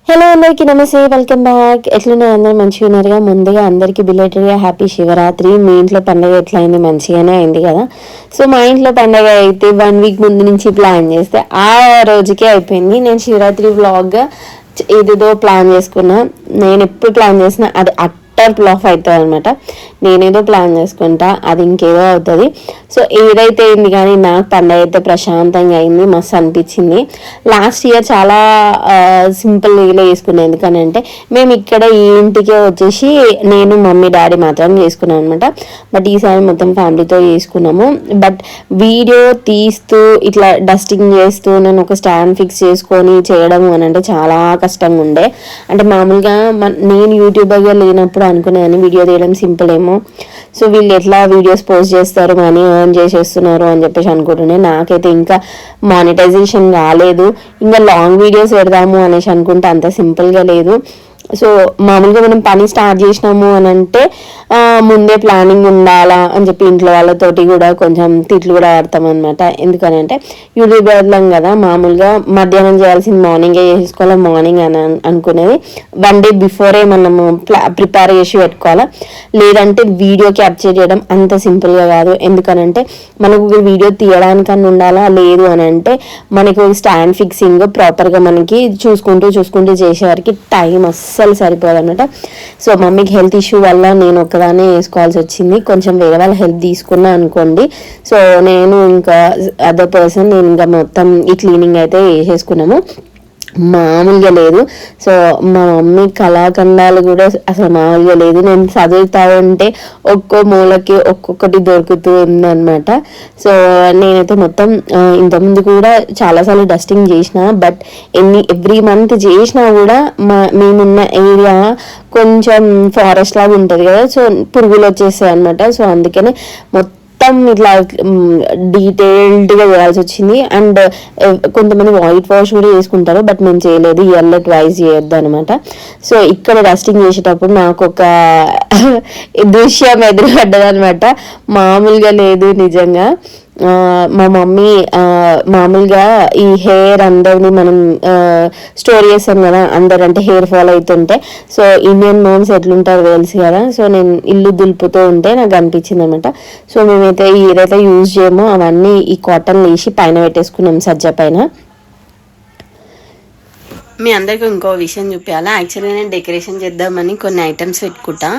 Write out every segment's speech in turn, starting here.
Hello అందరికీ నమస్తే, welcome back. ఎట్లున్నారు అందరూ? మంచిగా ఉన్నారుగా? ముందుగా అందరికీ బిలేటెడ్గా హ్యాపీ శివరాత్రి. మీ ఇంట్లో పండుగ ఎట్లా అయింది? మంచిగానే అయింది కదా? సో మా ఇంట్లో పండుగ అయితే 1 వీక్ ముందు నుంచి ప్లాన్ చేస్తే ఆ రోజుకే అయిపోయింది. నేను శివరాత్రి వ్లాగ్ ఏదేదో ప్లాన్ చేసుకున్నా. నేను ఎప్పుడు ప్లాన్ చేసినా అది ఫ్లాప్ అవుతుంది అనమాట. నేనేదో ప్లాన్ చేసుకుంటా, అది ఇంకేదో అవుతుంది. సో ఏదైతే అయింది, కానీ నాకు పండగ అయితే ప్రశాంతంగా అయింది, మస్తు అనిపించింది. లాస్ట్ ఇయర్ చాలా సింపుల్ వేలో చేసుకున్నాను. ఎందుకనంటే మేము ఇక్కడ ఈ ఇంటికే వచ్చేసి నేను మమ్మీ డాడీ మాత్రం చేసుకున్నాం అనమాట. బట్ ఈసారి మొత్తం ఫ్యామిలీతో చేసుకున్నాము. బట్ వీడియో తీస్తూ ఇట్లా డస్టింగ్ చేస్తూ నేను ఒక స్టాండ్ ఫిక్స్ చేసుకొని చేయడం అని అంటే చాలా కష్టంగా ఉండే. అంటే మామూలుగా నేను యూట్యూబర్గా లేనప్పుడు అనుకునేదాన్ని వీడియో తీయడం సింపుల్ ఏమో, సో వీళ్ళు ఎట్లా వీడియోస్ పోస్ట్ చేస్తారు, మనీ ఎర్న్ చేసేస్తున్నారు అని చెప్పేసి అనుకుంటుండే. నాకైతే ఇంకా మానిటైజేషన్ కాలేదు, ఇంకా లాంగ్ వీడియోస్ పెడదాము అనేసి అనుకుంటే అంత సింపుల్గా లేదు. సో మామూలుగా మనం పని స్టార్ట్ చేసినాము అని అంటే ముందే ప్లానింగ్ ఉండాలా అని చెప్పి ఇంట్లో వాళ్ళతోటి కూడా కొంచెం తిట్లు కూడా ఆడతాం అనమాట. ఎందుకనంటే యూట్యూబర్లం కదా, మామూలుగా మధ్యాహ్నం చేయాల్సింది మార్నింగే చేసుకోవాలి. మార్నింగ్ అని అనుకునేది 1 డే బిఫోరే మనము ప్రిపేర్ చేసి పెట్టుకోవాలా. లేదంటే వీడియో క్యాప్చర్ చేయడం అంత సింపుల్గా కాదు. ఎందుకనంటే మనకు వీడియో తీయడానికన్నా ఉండాలా, లేదు అని అంటే మనకు స్టాండ్ ఫిక్సింగ్ ప్రాపర్గా మనకి చూసుకుంటూ చేసేవారికి టైం అస్సలు సరిపోదు అనమాట. సో మమ్మీకి హెల్త్ ఇష్యూ వల్ల నేను ఒక్కదానే వేసుకోవాల్సి వచ్చింది. కొంచెం వేరే వాళ్ళ హెల్ప్ తీసుకున్నా అనుకోండి. సో నేను ఇంకా అదర్ పర్సన్ నేను ఇంకా మొత్తం ఈ క్లీనింగ్ అయితే వేసేసుకున్నాము. మామూలుగా లేదు. సో మా మమ్మీ కళాఖండాలు కూడా అసలు మామూలుగా లేదు. నేను చదువుతా ఉంటే ఒక్కో మూలకి ఒక్కొక్కటి దొరుకుతూ ఉందన్నమాట. సో నేనైతే మొత్తం ఇంతకుముందు కూడా చాలాసార్లు డస్టింగ్ చేసిన, బట్ ఎవ్రీ మంత్ చేసినా కూడా మేమున్న ఏరియా కొంచెం ఫారెస్ట్ లాగా ఉంటుంది కదా, సో పురుగులు వచ్చేస్తాయి అనమాట. సో అందుకనే మొత్తం ఇట్లా డీటెయిల్డ్గా చేయాల్సి వచ్చింది. అండ్ కొంతమంది వైట్ వాష్ కూడా చేసుకుంటారు, బట్ మేము చేయలేదు. ఇయర్లో ట్వైస్ చేయొద్దు అనమాట. సో ఇక్కడ డస్టింగ్ చేసేటప్పుడు నాకు ఒక దృశ్యం ఎదురుపడ్డది అనమాట. మామూలుగా లేదు నిజంగా. మా మమ్మీ మామూలుగా ఈ హెయిర్ అందరిని మనం స్టోర్ చేస్తాం కదా, అందరు అంటే హెయిర్ ఫాల్ అవుతుంటే, సో ఇండియన్ మామ్స్ ఎట్లుంటారో తెలుసు కదా. సో నేను ఇల్లు దులుపుతూ ఉంటే నాకు అనిపించింది అనమాట. సో మేమైతే ఏదైతే యూజ్ చేయమో అవన్నీ ఈ కాటన్ వేసి పైన పెట్టేసుకున్నాం, సజ్జ పైన. మీ అందరికీ ఇంకో విషయం చూపించాలా. యాక్చువల్గా నేను డెకరేషన్ చేద్దామని కొన్ని ఐటమ్స్ పెట్టుకుంటా,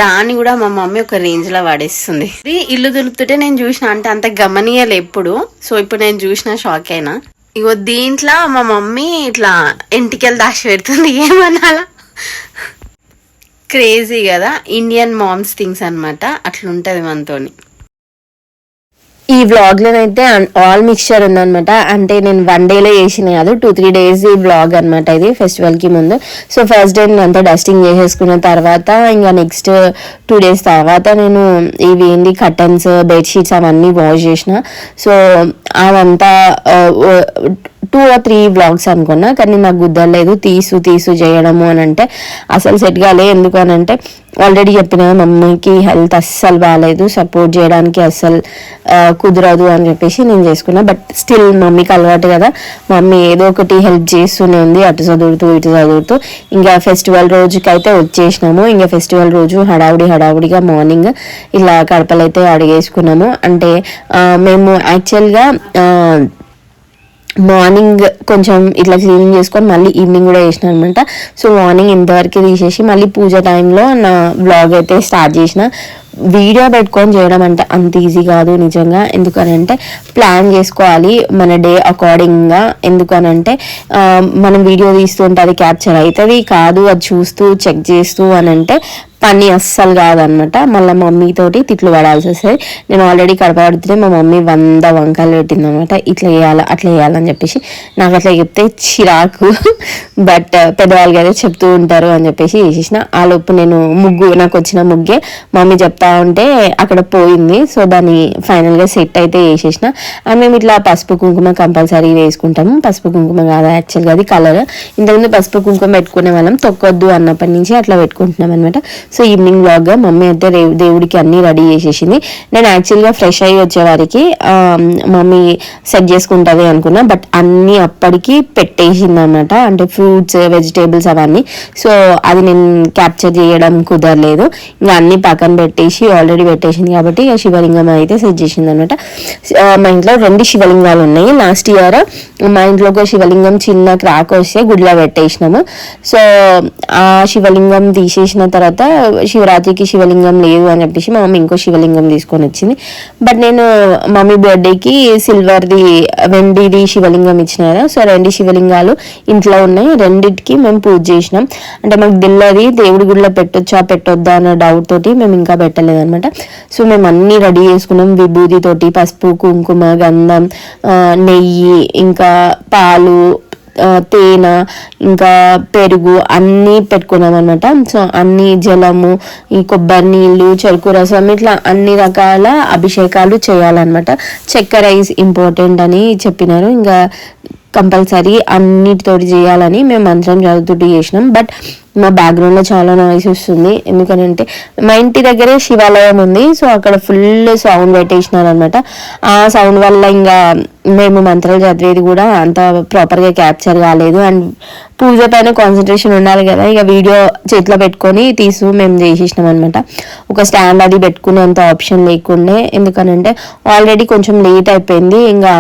దాన్ని కూడా మా మమ్మీ ఒక రేంజ్ లో వాడేస్తుంది. ఇల్లు దులుపుతుంటే నేను చూసిన, అంటే అంత గమనీయాలి ఎప్పుడు. సో ఇప్పుడు నేను చూసిన షాక్ అయినా. ఇగో దీంట్లో మా మమ్మీ ఇట్లా ఎంటికలు దాచి పెడుతుంది. ఏమనాలా, క్రేజీ కదా. ఇండియన్ మామ్స్ థింగ్స్ అనమాట, అట్లుంటది మనతోని. ఈ వ్లాగ్లోనైతే ఆల్ మిక్స్చర్ ఉందనమాట. అంటే నేను 1 డేలో చేసిన కాదు, 2-3 డేస్ ఈ వ్లాగ్ అనమాట ఇది, ఫెస్టివల్కి ముందు. సో ఫస్ట్ డే నేను అంతా డస్టింగ్ చేసేసుకున్న తర్వాత ఇంకా నెక్స్ట్ 2 డేస్ తర్వాత నేను ఇవి ఏంటి కర్టన్స్, బెడ్షీట్స్ అవన్నీ వాష్ చేసిన. సో అదంతా 2 or 3 వ్లాగ్స్ అనుకున్నా, కానీ నాకు కుదరలేదు తీసు చేయడము అని అంటే అసలు సెట్ కాలే. ఎందుకు అని అంటే ఆల్రెడీ చెప్పిన మమ్మీకి హెల్త్ అస్సలు బాగాలేదు, సపోర్ట్ చేయడానికి అస్సలు కుదరదు అని చెప్పేసి నేను చేసుకున్నా. బట్ స్టిల్ మమ్మీకి అలవాటు కదా, మమ్మీ ఏదో ఒకటి హెల్ప్ చేస్తూనే ఉంది, అటు చదువుతూ ఇటు చదువుతూ. ఇంకా ఫెస్టివల్ రోజుకైతే వచ్చేసినాము. ఇంకా ఫెస్టివల్ రోజు హడావుడిగా మార్నింగ్ ఇలా కడపలు అయితే అడిగేసుకున్నాము. అంటే మేము యాక్చువల్గా మార్నింగ్ కొంచెం ఇట్లా క్లీనింగ్ చేసుకొని మళ్ళీ ఈవినింగ్ కూడా చేసిన అనమాట. సో మార్నింగ్ ఇంతవరకు తీసేసి మళ్ళీ పూజ టైంలో నా వ్లాగ్ అయితే స్టార్ట్ చేసిన. వీడియో పెట్టుకొని చేయడం అంటే అంత ఈజీ కాదు నిజంగా. ఎందుకనంటే ప్లాన్ చేసుకోవాలి మన డే అకార్డింగ్గా. ఎందుకనంటే మనం వీడియో తీస్తుంటే అది క్యాప్చర్ అవుతుంది కాదు, అది చూస్తూ చెక్ చేస్తూ అని అంటే పని అస్సలు కాదనమాట. మళ్ళీ మమ్మీతోటి తిట్లు పడాల్సి వస్తుంది. నేను ఆల్రెడీ కడప పడుతుంటే మా మమ్మీ 100 వంకాయలు పెట్టిందనమాట, ఇట్లా చేయాలా అట్లా చేయాలని చెప్పేసి. నాకు అట్లా చెప్తే చిరాకు, బట్ పెద్దవాళ్ళకి అయితే చెప్తూ ఉంటారు అని చెప్పేసి చేసేసిన. ఆ లోపు నేను నాకు వచ్చిన ముగ్గే మమ్మీ చెప్తా పెడతా ఉంటే అక్కడ పోయింది. సో దాన్ని ఫైనల్గా సెట్ అయితే వేసేసిన. అండ్ మేము ఇట్లా పసుపు కుంకుమ కంపల్సరీ వేసుకుంటాము. పసుపు కుంకుమ కాదు యాక్చువల్గా అది కలర్. ఇంతకుముందు పసుపు కుంకుమ పెట్టుకునే వాళ్ళం, తొక్కొద్దు అన్నప్పటి నుంచి అట్లా పెట్టుకుంటున్నాం అనమాట. సో ఈవినింగ్ వ్లాగ్గా మమ్మీ అయితే దేవుడికి అన్నీ రెడీ చేసేసింది. నేను యాక్చువల్గా ఫ్రెష్ అయ్యి వచ్చేవారికి మమ్మీ సెట్ చేసుకుంటుంది అనుకున్నా, బట్ అన్నీ అప్పటికి పెట్టేసింది అనమాట. అంటే ఫ్రూట్స్, వెజిటేబుల్స్ అవన్నీ. సో అది నేను క్యాప్చర్ చేయడం కుదరలేదు. ఇంకా అన్ని పక్కన పెట్టేసి ఆల్రెడీ పెట్టేసింది కాబట్టి ఇక శివలింగం అయితే సెట్ చేసింది అనమాట. మా ఇంట్లో 2 శివలింగాలు ఉన్నాయి. లాస్ట్ ఇయర్ మా ఇంట్లో ఒక శివలింగం చిన్న క్రాక్ వస్తే గుడిలో పెట్టేసినాము. సో ఆ శివలింగం తీసేసిన తర్వాత శివరాత్రికి శివలింగం లేదు అని చెప్పేసి మా మమ్మీ ఇంకో శివలింగం తీసుకొని వచ్చింది. బట్ నేను మమ్మీ బర్త్డేకి సిల్వర్ది, వెండిది శివలింగం ఇచ్చిన కదా. సో 2 శివలింగాలు ఇంట్లో ఉన్నాయి. 2టికి మేము పూజ చేసినాం. అంటే మాకు దిల్లది దేవుడి గుడిలో పెట్టొద్దా అన్న డౌట్ తోటి మేము ఇంకా పెట్టలేదు అనమాట. సో మేము అన్ని రెడీ చేసుకున్నాం. విభూతి తోటి, పసుపు, కుంకుమ, గంధం, నెయ్యి, ఇంకా పాలు, తేనె, ఇంకా పెరుగు అన్నీ పెట్టుకున్నాం అనమాట. సో అన్ని జలము, ఈ కొబ్బరి నీళ్ళు, చెరుకు రసం, ఇట్లా అన్ని రకాల అభిషేకాలు చేయాలన్నమాట. చక్కెర ఈజ్ ఇంపార్టెంట్ అని చెప్పినారు. ఇంకా కంపల్సరీ అన్నిటితోటి చేయాలని మేము మంత్రం చదువుతూ చేసినాం. బట్ మా బ్యాక్గ్రౌండ్లో చాలా నాయిస్ వస్తుంది. ఎందుకనంటే మా ఇంటి దగ్గరే శివాలయం ఉంది. సో అక్కడ ఫుల్ సౌండ్ పెట్టేసినారు అనమాట. ఆ సౌండ్ వల్ల ఇంకా మేము మంత్రాలు చదివేది కూడా అంత ప్రాపర్గా క్యాప్చర్ కాలేదు. అండ్ పూజ పైన కాన్సన్ట్రేషన్ ఉండాలి కదా, ఇక వీడియో చేతిలో పెట్టుకొని మేము చేసేసినాం అనమాట. ఒక స్టాండ్ అది పెట్టుకునేంత ఆప్షన్ లేకుండే. ఎందుకనంటే ఆల్రెడీ కొంచెం లేట్ అయిపోయింది. ఇంకా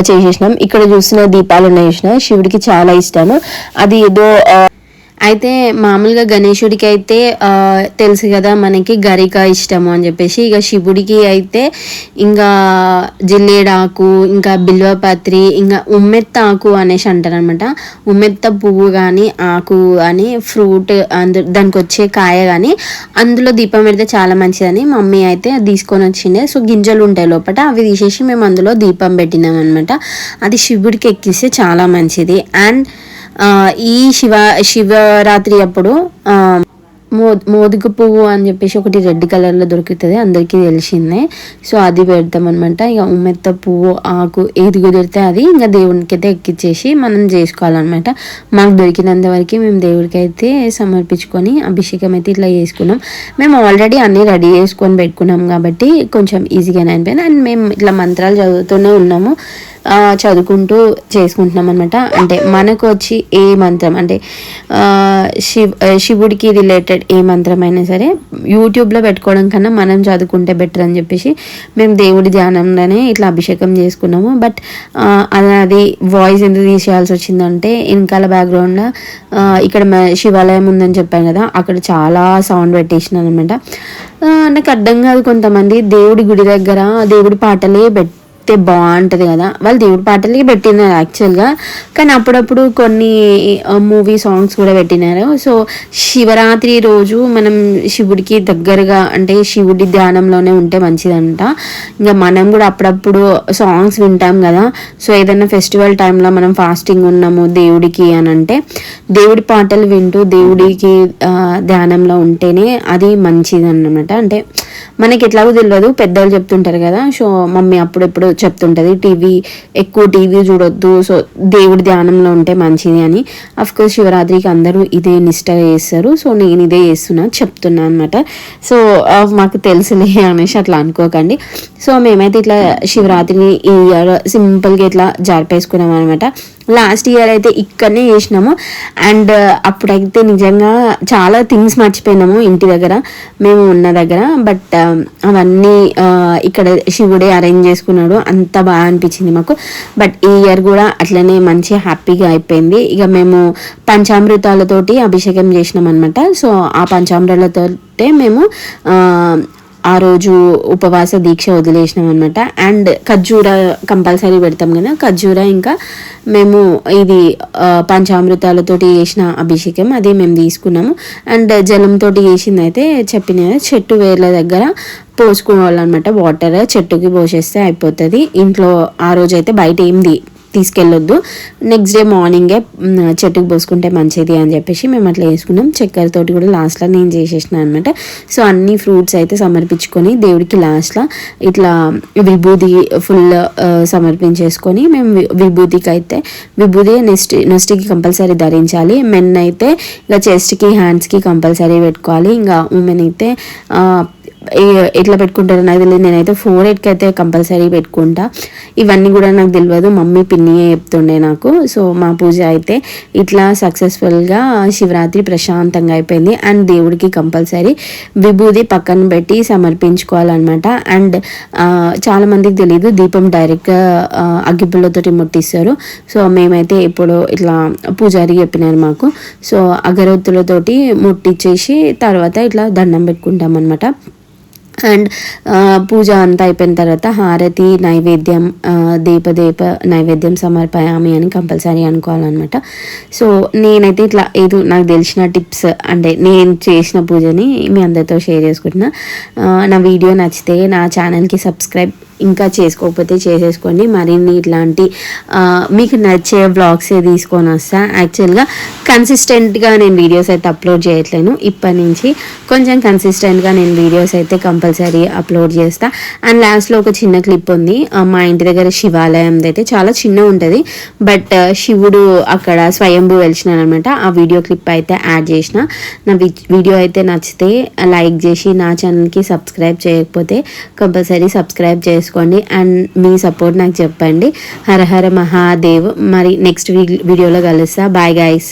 చేసేసినాం. ఇక్కడ చూసిన దీపాలు ఉన్నాయి, శివుడికి చాలా ఇష్టము. అది ఏదో అయితే మామూలుగా గణేశుడికి అయితే తెలుసు కదా మనకి గరిక ఇష్టము అని చెప్పేసి, ఇక శివుడికి అయితే ఇంకా జిల్లేడాకు, ఇంకా బిల్వపత్రి, ఇంకా ఉమ్మెత్త ఆకు అనేసి అంటారు అనమాట. ఉమ్మెత్త పువ్వు కానీ ఆకు కానీ ఫ్రూట్ దానికి వచ్చే కాయ కానీ అందులో దీపం పెడితే చాలా మంచిదని మమ్మీ అయితే తీసుకొని వచ్చిండే. సో గింజలు ఉంటాయి లోపల, అవి తీసేసి మేము అందులో దీపం పెట్టినాం అనమాట. అది శివుడికి ఎక్కిస్తే చాలా మంచిది. అండ్ ఈ శివరాత్రి అప్పుడు మోదుగు పువ్వు అని చెప్పేసి ఒకటి రెడ్ కలర్లో దొరుకుతుంది, అందరికీ తెలిసిందే. సో అది పెడతాం అనమాట. ఇక ఉమ్మెత్త పువ్వు, ఆకు ఏది కుదిరితే అది ఇంకా దేవునికి అయితే ఎక్కిచ్చేసి మనం చేసుకోవాలన్నమాట. మాకు దొరికినంత వరకు మేము దేవుడికి అయితే సమర్పించుకొని అభిషేకం అయితే ఇట్లా చేసుకున్నాం. మేము ఆల్రెడీ అన్నీ రెడీ చేసుకొని పెట్టుకున్నాం కాబట్టి కొంచెం ఈజీగానే అయిపోయింది. అండ్ మేము ఇట్లా మంత్రాలు చదువుతూనే ఉన్నాము, చదువుకుంటూ చేసుకుంటున్నాం అనమాట. అంటే మనకు వచ్చి ఏ మంత్రం అంటే శివుడికి రిలేటెడ్ ఏ మంత్రం అయినా సరే యూట్యూబ్లో పెట్టుకోవడం కన్నా మనం చదువుకుంటే బెటర్ అని చెప్పేసి మేము దేవుడి ధ్యానంలోనే ఇట్లా అభిషేకం చేసుకున్నాము. బట్ అది వాయిస్ ఎందుకు తీసేయాల్సి వచ్చిందంటే వెనకాల బ్యాక్గ్రౌండ్లో ఇక్కడ శివాలయం ఉందని చెప్పాను కదా, అక్కడ చాలా సౌండ్ పెట్టేసినాను అనమాట. నాకు అర్థం కాదు, కొంతమంది దేవుడి గుడి దగ్గర దేవుడి పాటలే బాగుంటుంది కదా, వాళ్ళు దేవుడి పాటలకి పెట్టినారు యాక్చువల్గా, కానీ అప్పుడప్పుడు కొన్ని మూవీ సాంగ్స్ కూడా పెట్టినారు. సో శివరాత్రి రోజు మనం శివుడికి దగ్గరగా అంటే శివుడి ధ్యానంలోనే ఉంటే మంచిదంట. ఇంకా మనం కూడా అప్పుడప్పుడు సాంగ్స్ వింటాం కదా, సో ఏదైనా ఫెస్టివల్ టైంలో మనం ఫాస్టింగ్ ఉన్నాము దేవుడికి అని అంటే దేవుడి పాటలు వింటూ దేవుడికి ధ్యానంలో ఉంటేనే అది మంచిది అన్నమాట. అంటే మనకి ఎట్లాగో తెలియదు, పెద్దలు చెప్తుంటారు కదా. సో మమ్మీ అప్పుడెప్పుడు చెప్తుంటది ఎక్కువ టీవీ చూడొద్దు, సో దేవుడి ధ్యానంలో ఉంటే మంచిది అని. అఫ్కోర్స్ శివరాత్రికి అందరూ ఇదే నిష్టగా చేస్తారు, సో నేను ఇదే చేస్తున్నా చెప్తున్నా అనమాట. సో మాకు తెలుసులే అనేసి అట్లా అనుకోకండి. సో మేమైతే ఇట్లా శివరాత్రిని ఈ ఇయర్ సింపుల్గా ఇట్లా జరిపేసుకున్నాం అనమాట. లాస్ట్ ఇయర్ అయితే ఇక్కడనే చేసినాము. అండ్ అప్పుడైతే నిజంగా చాలా థింగ్స్ మర్చిపోయినాము ఇంటి దగ్గర మేము ఉన్న దగ్గర. బట్ అవన్నీ ఇక్కడ శివుడే అరేంజ్ చేసుకున్నాడు, అంత బాగా అనిపించింది మాకు. బట్ ఈ ఇయర్ కూడా అట్లనే మంచి హ్యాపీగా అయిపోయింది. ఇక మేము పంచామృతాలతోటి అభిషేకం చేసినాం అనమాట. సో ఆ పంచామృతాలతోటే మేము ఆ రోజు ఉపవాస దీక్ష వదిలేసినాం అనమాట. అండ్ ఖర్జూర కంపల్సరీ పెడతాం కదా, ఖర్జూర ఇంకా మేము ఇది పంచామృతాలతోటి చేసిన అభిషేకం అది మేము తీసుకున్నాము. అండ్ జలంతో చేసింది అయితే చెప్పిన చెట్టు వేర్ల దగ్గర పోసుకోవాలన్నమాట. వాటర్ చెట్టుకి పోసేస్తే అయిపోతుంది. ఇంట్లో ఆ రోజు అయితే బయట ఏం తీసుకెళ్ళొద్దు, నెక్స్ట్ డే మార్నింగే చెట్టుకు పోసుకుంటే మంచిది అని చెప్పేసి మేము అట్లా వేసుకున్నాం. చక్కెరతోటి కూడా లాస్ట్లో నేను చేసేసిన అనమాట. సో అన్ని ఫ్రూట్స్ అయితే సమర్పించుకొని దేవుడికి లాస్ట్లో ఇట్లా విభూది ఫుల్ సమర్పించేసుకొని మేము విభూతికి అయితే విభూది నెక్స్ట్కి కంపల్సరీ ధరించాలి. మెన్ అయితే ఇక చెస్ట్కి హ్యాండ్స్కి కంపల్సరీ పెట్టుకోవాలి. ఇంకా ఉమెన్ అయితే ఎట్లా పెట్టుకుంటారో నాకు తెలియదు, నేనైతే 4 అయితే కంపల్సరీ పెట్టుకుంటా. ఇవన్నీ కూడా నాకు తెలియదు, మమ్మీ పిన్నియే చెప్తుండే నాకు. సో మా పూజ అయితే ఇట్లా సక్సెస్ఫుల్గా శివరాత్రి ప్రశాంతంగా అయిపోయింది. అండ్ దేవుడికి కంపల్సరీ విభూది పక్కన పెట్టి సమర్పించుకోవాలన్నమాట. అండ్ చాలామందికి తెలియదు, దీపం డైరెక్ట్గా అగ్గిపుల్లతోటి ముట్టిస్తారు. సో మేమైతే ఇప్పుడు ఇట్లా పూజారి చెప్పినారు మాకు. సో అగరొత్తులతోటి ముట్టించేసి తర్వాత ఇట్లా దండం పెట్టుకుంటాం అనమాట. అండ్ పూజ అంతా అయిపోయిన తర్వాత హారతి నైవేద్యం దీప నైవేద్యం సమర్పయామి అని కంపల్సరీ అనుకోవాలన్నమాట. సో నేనైతే ఇట్లా ఏదో నాకు తెలిసిన టిప్స్ అంటే నేను చేసిన పూజని మీ అందరితో షేర్ చేసుకుంటున్నా. నా వీడియో నచ్చితే నా ఛానల్కి సబ్స్క్రైబ్ ఇంకా చేసుకోకపోతే చేసేసుకోండి. మరిన్ని ఇట్లాంటి మీకు నచ్చే వ్లాగ్సే తీసుకొని వస్తా. యాక్చువల్గా కన్సిస్టెంట్గా నేను వీడియోస్ అయితే అప్లోడ్ చేయట్లేను, ఇప్పటి నుంచి కొంచెం కన్సిస్టెంట్గా నేను వీడియోస్ అయితే కంపల్సరీ అప్లోడ్ చేస్తా. అండ్ లాస్ట్లో ఒక చిన్న క్లిప్ ఉంది, మా ఇంటి దగ్గర శివాలయం అయితే చాలా చిన్న ఉంటుంది, బట్ శివుడు అక్కడ స్వయంభూ వెలిచినాడు అనమాట. ఆ వీడియో క్లిప్ అయితే యాడ్ చేసిన. నా వీడియో అయితే నచ్చితే లైక్ చేసి నా ఛానల్కి సబ్స్క్రైబ్ చేయకపోతే కంపల్సరీ సబ్స్క్రైబ్ చేసుకోండి. అండ్ మీ సపోర్ట్ నాకు చెప్పండి. హర హర మహాదేవ్. మరి నెక్స్ట్ వీడియోలో కలుస్తా. Bye guys.